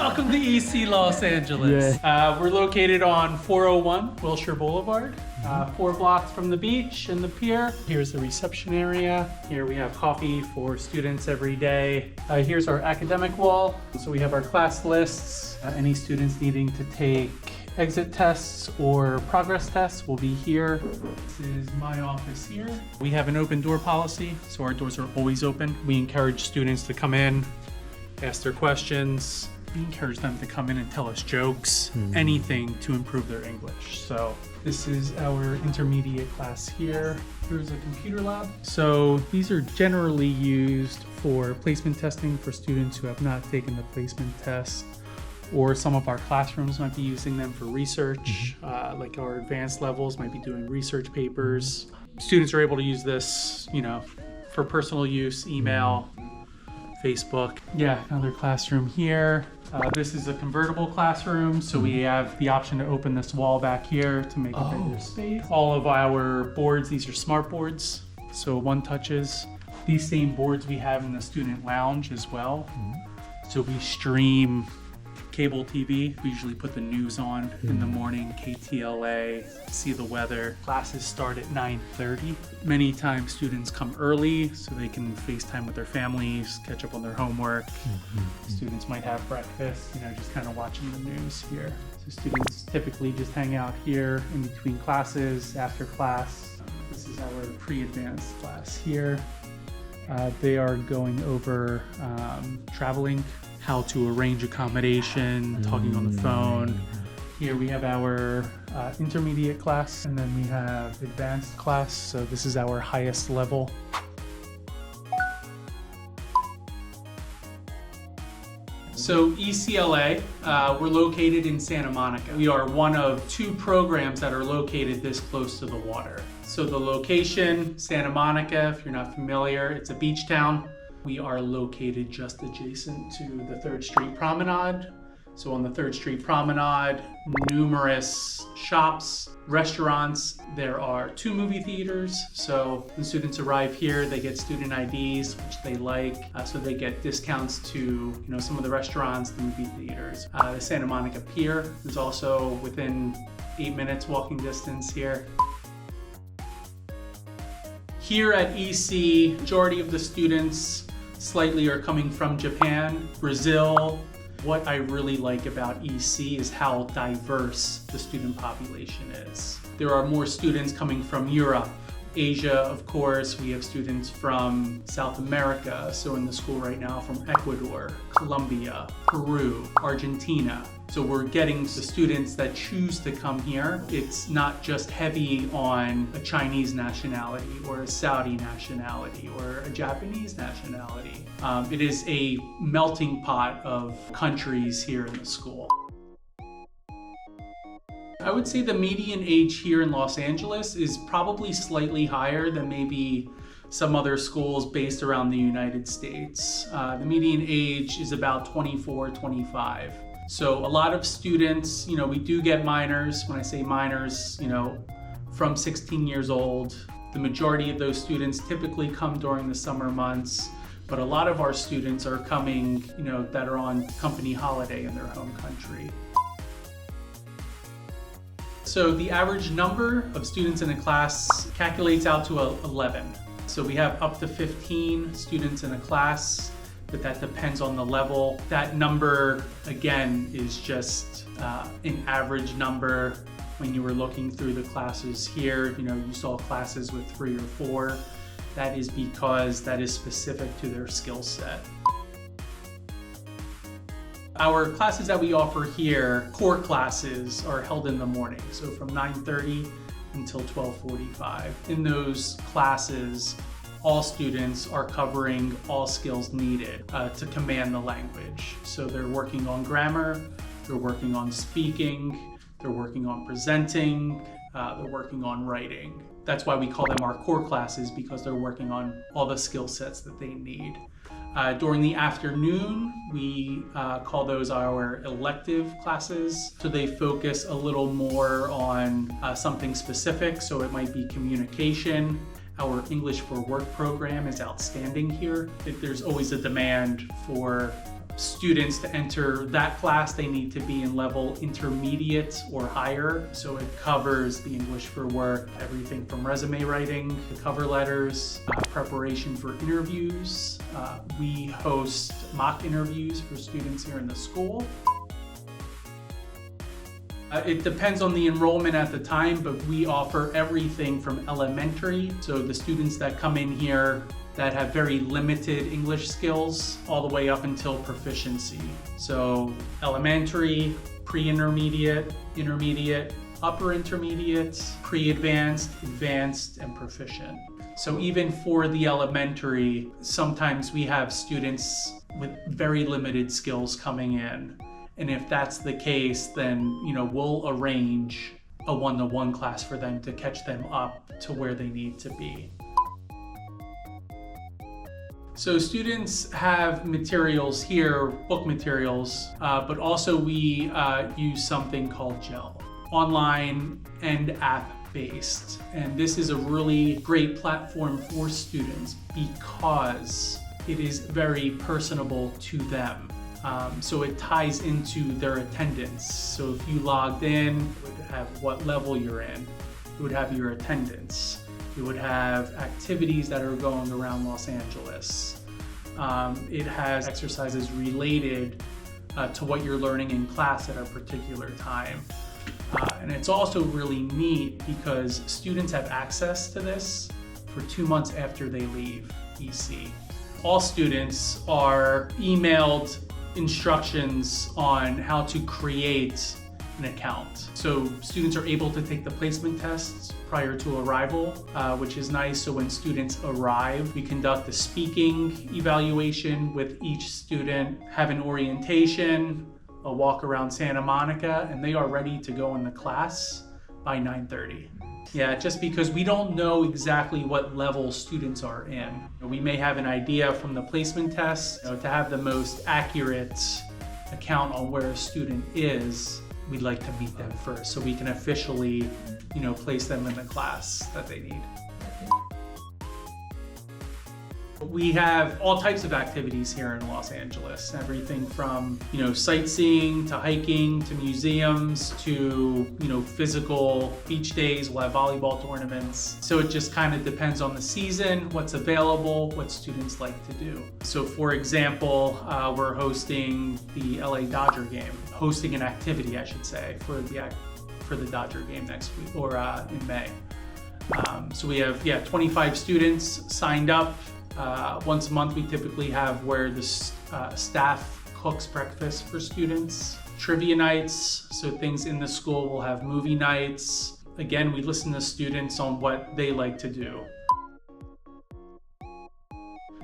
Welcome to EC Los Angeles. We're located on 401 Wilshire Boulevard, 4 blocks from the beach and the pier. Here's the reception area. Here we have coffee for students every day. Here's our academic wall. So we have our class lists. Any students needing to take exit tests or progress tests will be here. This is my office here. We have an open door policy, so our doors are always open. We encourage students to come in, ask their questions. We encourage them to come in and tell us jokes, anything to improve their English. So this is our intermediate class here. Here's a computer lab. So these are generally used for placement testing for students who have not taken the placement test, or some of our classrooms might be using them for research, like our advanced levels might be doing research papers. Students are able to use this, for personal use, email, Facebook. Yeah, another classroom here. This is a convertible classroom, so we have the option to open this wall back here to make a bigger space. All of our boards, these are smart boards, so one touches. These same boards we have in the student lounge as well. So we stream cable TV. We usually put the news on in the morning, KTLA, see the weather. Classes start at 9:30. Many times students come early so they can FaceTime with their families, catch up on their homework. Students might have breakfast, just kind of watching the news here. So students typically just hang out here in between classes, after class. This is our pre-advanced class here. They are going over traveling, how to arrange accommodation, talking on the phone. Here we have our intermediate class, and then we have advanced class. So this is our highest level. So ECLA, we're located in Santa Monica. We are one of 2 programs that are located this close to the water. So the location, Santa Monica, if you're not familiar, it's a beach town. We are located just adjacent to the 3rd Street Promenade. So on the 3rd Street Promenade, numerous shops, restaurants. There are 2 movie theaters. So when students arrive here, they get student IDs, which they like. So they get discounts to some of the restaurants, the movie theaters. The Santa Monica Pier is also within 8 minutes walking distance here. Here at EC, majority of the students slightly are coming from Japan, Brazil. What I really like about EC is how diverse the student population is. There are more students coming from Europe, Asia, of course. We have students from South America, so in the school right now from Ecuador, Colombia, Peru, Argentina. So we're getting the students that choose to come here. It's not just heavy on a Chinese nationality or a Saudi nationality or a Japanese nationality. It is a melting pot of countries here in the school. I would say the median age here in Los Angeles is probably slightly higher than maybe some other schools based around the United States. The median age is about 24, 25. So a lot of students, we do get minors. When I say minors, from 16 years old. The majority of those students typically come during the summer months, but a lot of our students are coming, that are on company holiday in their home country. So the average number of students in a class calculates out to 11. So we have up to 15 students in a class, but that depends on the level. That number, again, is just an average number. When you were looking through the classes here, you saw classes with 3 or 4. That is because that is specific to their skill set. Our classes that we offer here, core classes, are held in the morning, so from 9:30 until 12:45. In those classes, all students are covering all skills needed to command the language. So they're working on grammar, they're working on speaking, they're working on presenting, they're working on writing. That's why we call them our core classes, because they're working on all the skill sets that they need. During the afternoon, we call those our elective classes. So they focus a little more on something specific. So it might be communication. Our English for Work program is outstanding here. There's always a demand for students to enter that class, they need to be in level intermediate or higher. So it covers the English for work, everything from resume writing to cover letters, preparation for interviews. We host mock interviews for students here in the school. It depends on the enrollment at the time, but we offer everything from elementary, so the students that come in here that have very limited English skills, all the way up until proficiency. So elementary, pre-intermediate, intermediate, upper intermediate, pre-advanced, advanced, and proficient. So even for the elementary, sometimes we have students with very limited skills coming in. And if that's the case, then we'll arrange a one-to-one class for them to catch them up to where they need to be. So students have materials here, book materials, but also we use something called GEL, online and app-based. And this is a really great platform for students because it is very personable to them. So it ties into their attendance. So if you logged in, it would have what level you're in. It would have your attendance. It would have activities that are going around Los Angeles. It has exercises related to what you're learning in class at a particular time. And it's also really neat because students have access to this for 2 months after they leave EC. All students are emailed instructions on how to create an account. So students are able to take the placement tests prior to arrival, which is nice. So when students arrive, we conduct a speaking evaluation with each student, have an orientation, a walk around Santa Monica, and they are ready to go in the class by 9:30. Yeah, just because we don't know exactly what level students are in. We may have an idea from the placement test. To have the most accurate account on where a student is, we'd like to meet them first so we can officially, place them in the class that they need. We have all types of activities here in Los Angeles, everything from, sightseeing to hiking to museums to, physical beach days. We'll have volleyball tournaments. So it just kind of depends on the season, what's available, what students like to do. So for example, we're hosting the LA Dodger game, hosting an activity, I should say, for the Dodger game next week or in May. So we have, 25 students signed up. Once a month, we typically have where the staff cooks breakfast for students. Trivia nights, so things in the school. We'll have movie nights. Again, we listen to students on what they like to do.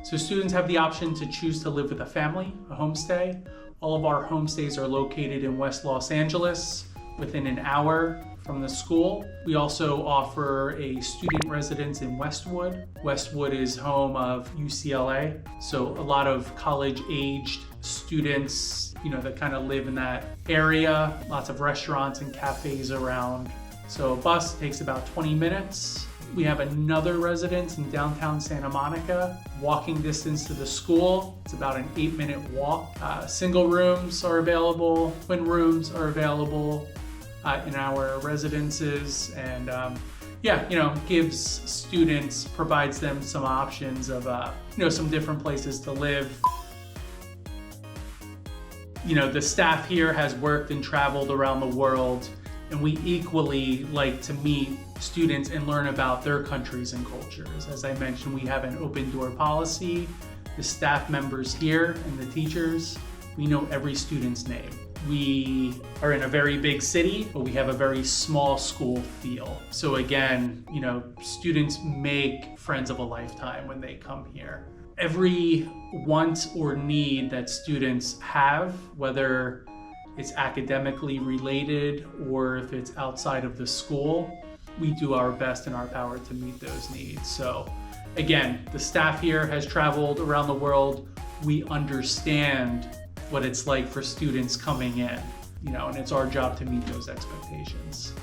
So students have the option to choose to live with a family, a homestay. All of our homestays are located in West Los Angeles, within an hour from the school. We also offer a student residence in Westwood. Westwood is home of UCLA, so a lot of college-aged students, that kind of live in that area. Lots of restaurants and cafes around. So a bus takes about 20 minutes. We have another residence in downtown Santa Monica, walking distance to the school. It's about an 8-minute walk. Single rooms are available, twin rooms are available in our residences, and gives students, provides them some options of some different places to live. The staff here has worked and traveled around the world, and we equally like to meet students and learn about their countries and cultures. As I mentioned, we have an open door policy. The staff members here and the teachers, we know every student's name. We are in a very big city, but we have a very small school feel. So again, students make friends of a lifetime when they come here. Every want or need that students have, whether it's academically related or if it's outside of the school, we do our best in our power to meet those needs. So again, the staff here has traveled around the world. We understand what it's like for students coming in, and it's our job to meet those expectations.